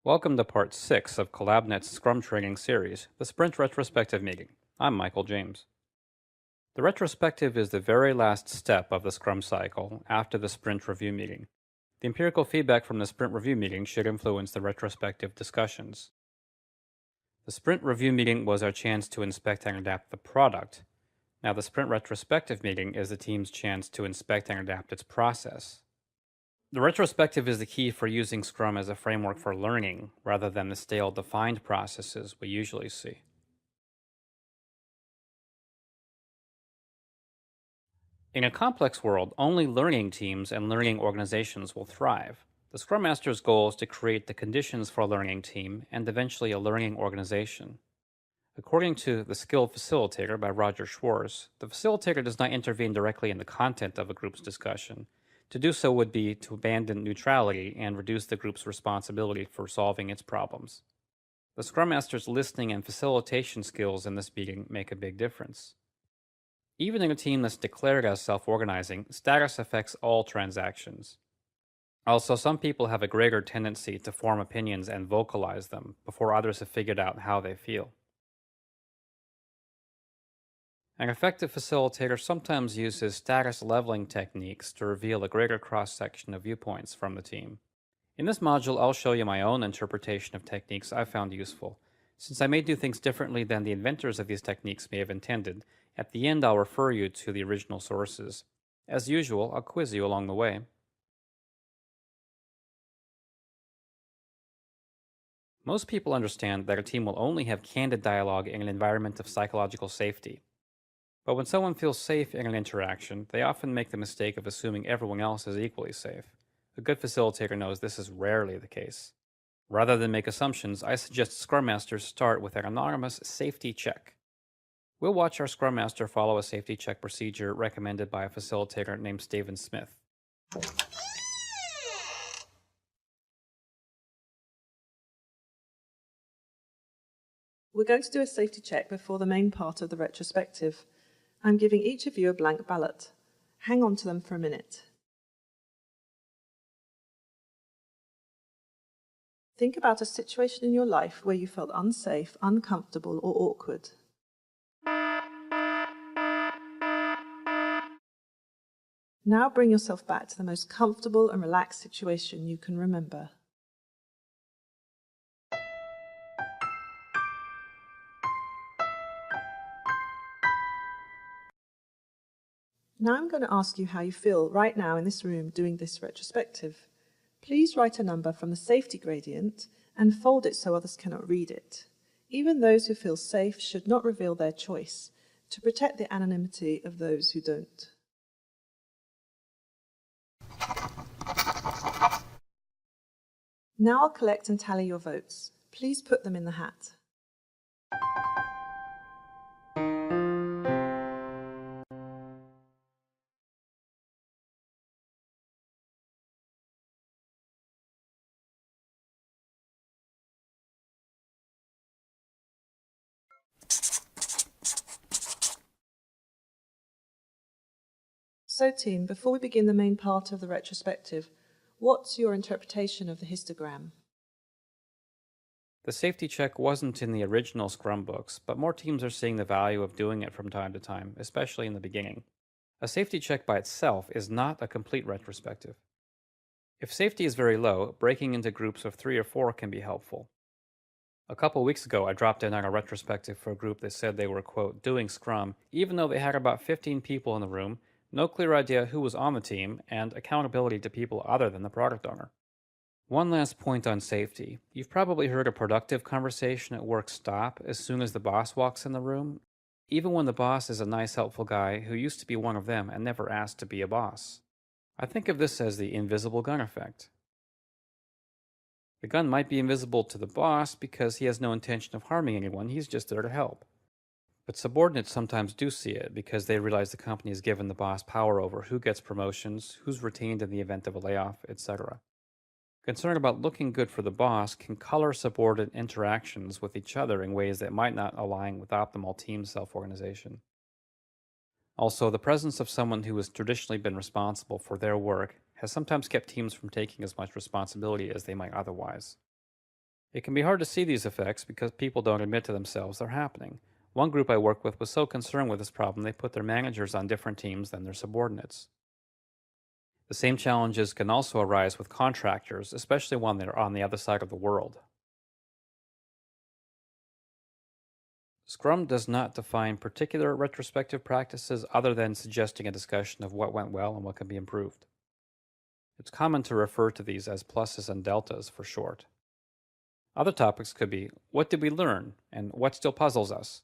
Welcome to Part 6 of CollabNet's Scrum Training Series, the Sprint Retrospective Meeting. I'm Michael James. The retrospective is the very last step of the Scrum cycle after the Sprint Review Meeting. The empirical feedback from the Sprint Review Meeting should influence the retrospective discussions. The Sprint Review Meeting was our chance to inspect and adapt the product. Now the Sprint Retrospective Meeting is the team's chance to inspect and adapt its process. The retrospective is the key for using Scrum as a framework for learning, rather than the stale defined processes we usually see. In a complex world, only learning teams and learning organizations will thrive. The Scrum Master's goal is to create the conditions for a learning team and eventually a learning organization. According to The Skilled Facilitator by Roger Schwartz, the facilitator does not intervene directly in the content of a group's discussion. To do so would be to abandon neutrality and reduce the group's responsibility for solving its problems. The Scrum Master's listening and facilitation skills in this meeting make a big difference. Even in a team that's declared as self-organizing, status affects all transactions. Also, some people have a greater tendency to form opinions and vocalize them before others have figured out how they feel. An effective facilitator sometimes uses status leveling techniques to reveal a greater cross-section of viewpoints from the team. In this module, I'll show you my own interpretation of techniques I've found useful. Since I may do things differently than the inventors of these techniques may have intended, at the end I'll refer you to the original sources. As usual, I'll quiz you along the way. Most people understand that a team will only have candid dialogue in an environment of psychological safety. But when someone feels safe in an interaction, they often make the mistake of assuming everyone else is equally safe. A good facilitator knows this is rarely the case. Rather than make assumptions, I suggest Scrum Masters start with an anonymous safety check. We'll watch our Scrum Master follow a safety check procedure recommended by a facilitator named Steven Smith. We're going to do a safety check before the main part of the retrospective. I'm giving each of you a blank ballot. Hang on to them for a minute. Think about a situation in your life where you felt unsafe, uncomfortable, or awkward. Now bring yourself back to the most comfortable and relaxed situation you can remember. Now I'm going to ask you how you feel right now in this room doing this retrospective. Please write a number from the safety gradient and fold it so others cannot read it. Even those who feel safe should not reveal their choice, to protect the anonymity of those who don't. Now I'll collect and tally your votes. Please put them in the hat. So team, before we begin the main part of the retrospective, what's your interpretation of the histogram? The safety check wasn't in the original Scrum books, but more teams are seeing the value of doing it from time to time, especially in the beginning. A safety check by itself is not a complete retrospective. If safety is very low, breaking into groups of 3 or 4 can be helpful. A couple weeks ago, I dropped in on a retrospective for a group that said they were, quote, doing Scrum, even though they had about 15 people in the room, no clear idea who was on the team, and accountability to people other than the product owner. One last point on safety. You've probably heard a productive conversation at work stop as soon as the boss walks in the room, even when the boss is a nice, helpful guy who used to be one of them and never asked to be a boss. I think of this as the invisible gun effect. The gun might be invisible to the boss because he has no intention of harming anyone, he's just there to help. But subordinates sometimes do see it because they realize the company has given the boss power over who gets promotions, who's retained in the event of a layoff, etc. Concern about looking good for the boss can color subordinate interactions with each other in ways that might not align with optimal team self-organization. Also, the presence of someone who has traditionally been responsible for their work has sometimes kept teams from taking as much responsibility as they might otherwise. It can be hard to see these effects because people don't admit to themselves they're happening. One group I work with was so concerned with this problem they put their managers on different teams than their subordinates. The same challenges can also arise with contractors, especially when they're on the other side of the world. Scrum does not define particular retrospective practices other than suggesting a discussion of what went well and what can be improved. It's common to refer to these as pluses and deltas for short. Other topics could be what did we learn and what still puzzles us.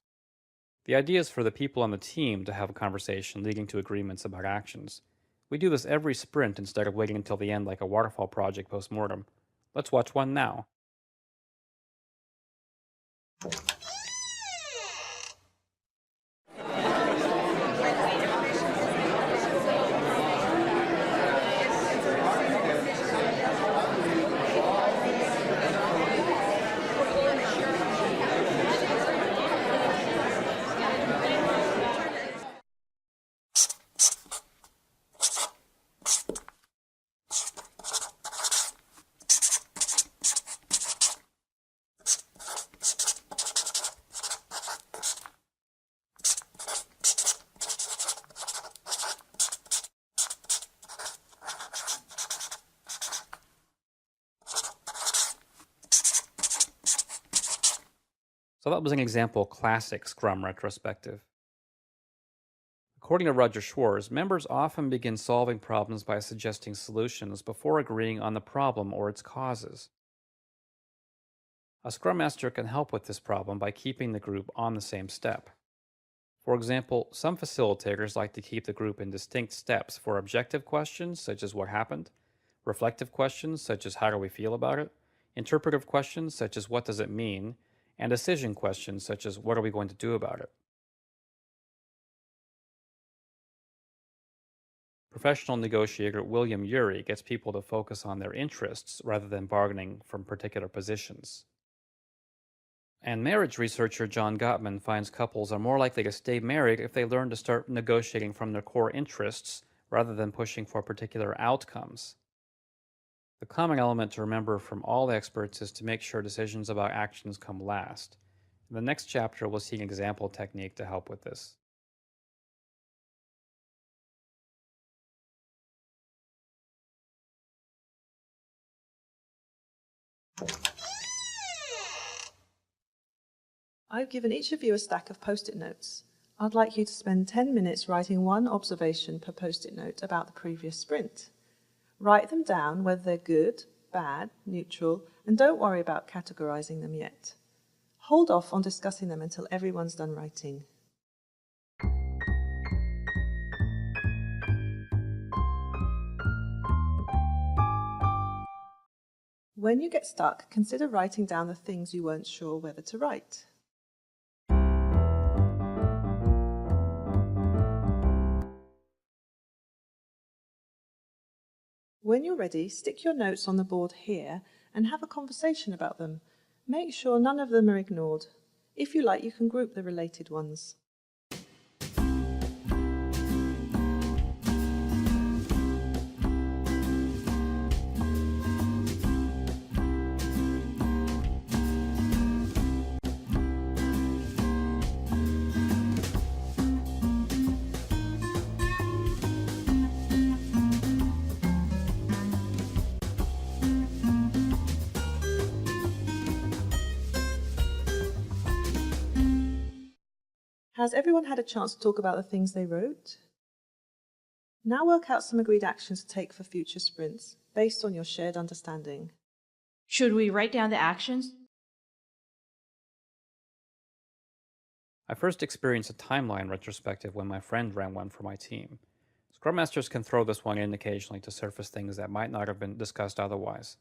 The idea is for the people on the team to have a conversation leading to agreements about actions. We do this every sprint instead of waiting until the end like a waterfall project post-mortem. Let's watch one now. So that was an example classic Scrum retrospective. According to Roger Schwartz, members often begin solving problems by suggesting solutions before agreeing on the problem or its causes. A Scrum Master can help with this problem by keeping the group on the same step. For example, some facilitators like to keep the group in distinct steps for objective questions such as what happened, reflective questions such as how do we feel about it, interpretive questions such as what does it mean, and decision questions such as what are we going to do about it. Professional negotiator William Ury gets people to focus on their interests rather than bargaining from particular positions. And marriage researcher John Gottman finds couples are more likely to stay married if they learn to start negotiating from their core interests rather than pushing for particular outcomes. The common element to remember from all experts is to make sure decisions about actions come last. In the next chapter, we'll see an example technique to help with this. I've given each of you a stack of post-it notes. I'd like you to spend 10 minutes writing one observation per post-it note about the previous sprint. Write them down whether they're good, bad, neutral, and don't worry about categorizing them yet. Hold off on discussing them until everyone's done writing. When you get stuck, consider writing down the things you weren't sure whether to write. When you're ready, stick your notes on the board here and have a conversation about them. Make sure none of them are ignored. If you like, you can group the related ones. Has everyone had a chance to talk about the things they wrote? Now work out some agreed actions to take for future sprints, based on your shared understanding. Should we write down the actions? I first experienced a timeline retrospective when my friend ran one for my team. Scrum Masters can throw this one in occasionally to surface things that might not have been discussed otherwise.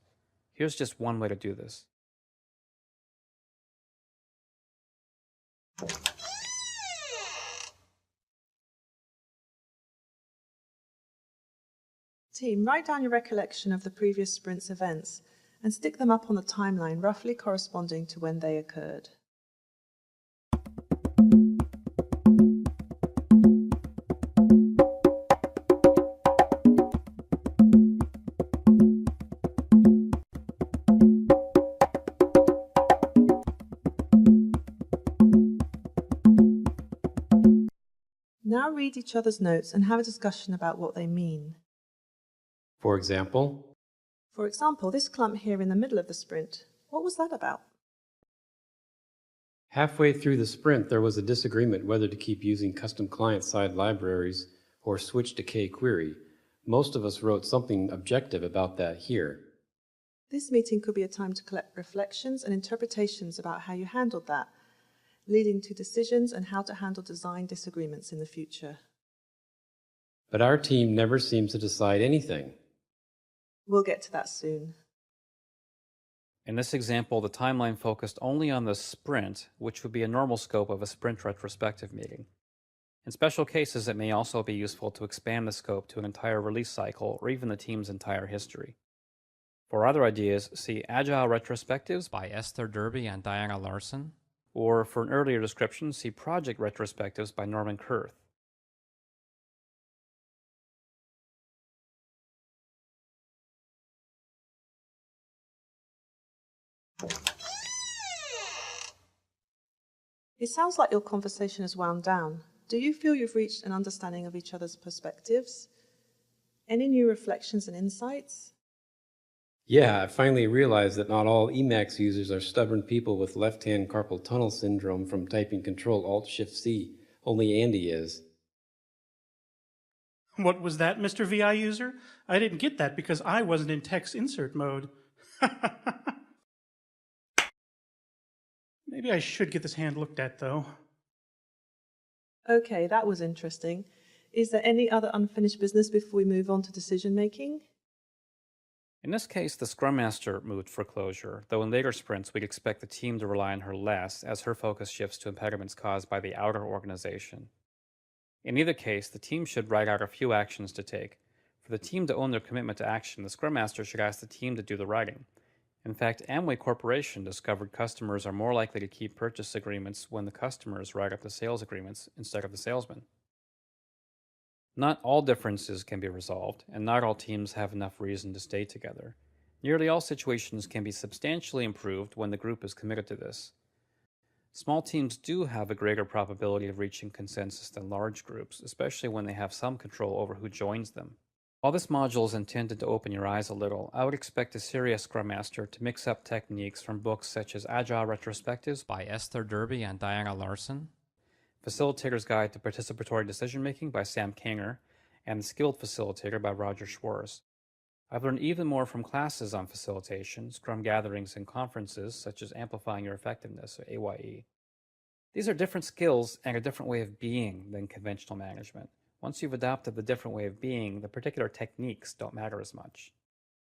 Here's just one way to do this. Team, write down your recollection of the previous sprint's events and stick them up on the timeline roughly corresponding to when they occurred. now read each other's notes and have a discussion about what they mean. For example, For example, this clump here in the middle of the sprint, what was that about? halfway through the sprint, there was a disagreement whether to keep using custom client-side libraries or switch to kQuery. Most of us wrote something objective about that here. This meeting could be a time to collect reflections and interpretations about how you handled that, leading to decisions and how to handle design disagreements in the future. But our team never seems to decide anything. We'll get to that soon. In this example, the timeline focused only on the sprint, which would be a normal scope of a sprint retrospective meeting. In special cases, it may also be useful to expand the scope to an entire release cycle or even the team's entire history. For other ideas, see Agile Retrospectives by Esther Derby and Diana Larson, or for an earlier description, see Project Retrospectives by Norman Kurth. It sounds like your conversation has wound down. Do you feel you've reached an understanding of each other's perspectives? Any new reflections and insights? Yeah, I finally realized that not all Emacs users are stubborn people with left-hand carpal tunnel syndrome from typing Control-Alt-Shift-C. Only Andy is. What was that, Mr. VI user? I didn't get that because I wasn't in text insert mode. Maybe I should get this hand looked at, though. Okay, that was interesting. Is there any other unfinished business before we move on to decision making? In this case, the Scrum Master moved for closure, though in later sprints we'd expect the team to rely on her less as her focus shifts to impediments caused by the outer organization. In either case, the team should write out a few actions to take. For the team to own their commitment to action, the Scrum Master should ask the team to do the writing. In fact, Amway Corporation discovered customers are more likely to keep purchase agreements when the customers write up the sales agreements instead of the salesman. Not all differences can be resolved, and not all teams have enough reason to stay together. Nearly all situations can be substantially improved when the group is committed to this. Small teams do have a greater probability of reaching consensus than large groups, especially when they have some control over who joins them. While this module is intended to open your eyes a little, I would expect a serious Scrum Master to mix up techniques from books such as Agile Retrospectives by Esther Derby and Diana Larson, Facilitator's Guide to Participatory Decision Making by Sam Kanger, and The Skilled Facilitator by Roger Schwarz. I've learned even more from classes on facilitation, Scrum gatherings, and conferences such as Amplifying Your Effectiveness, or AYE. These are different skills and a different way of being than conventional management. Once you've adopted the different way of being, the particular techniques don't matter as much.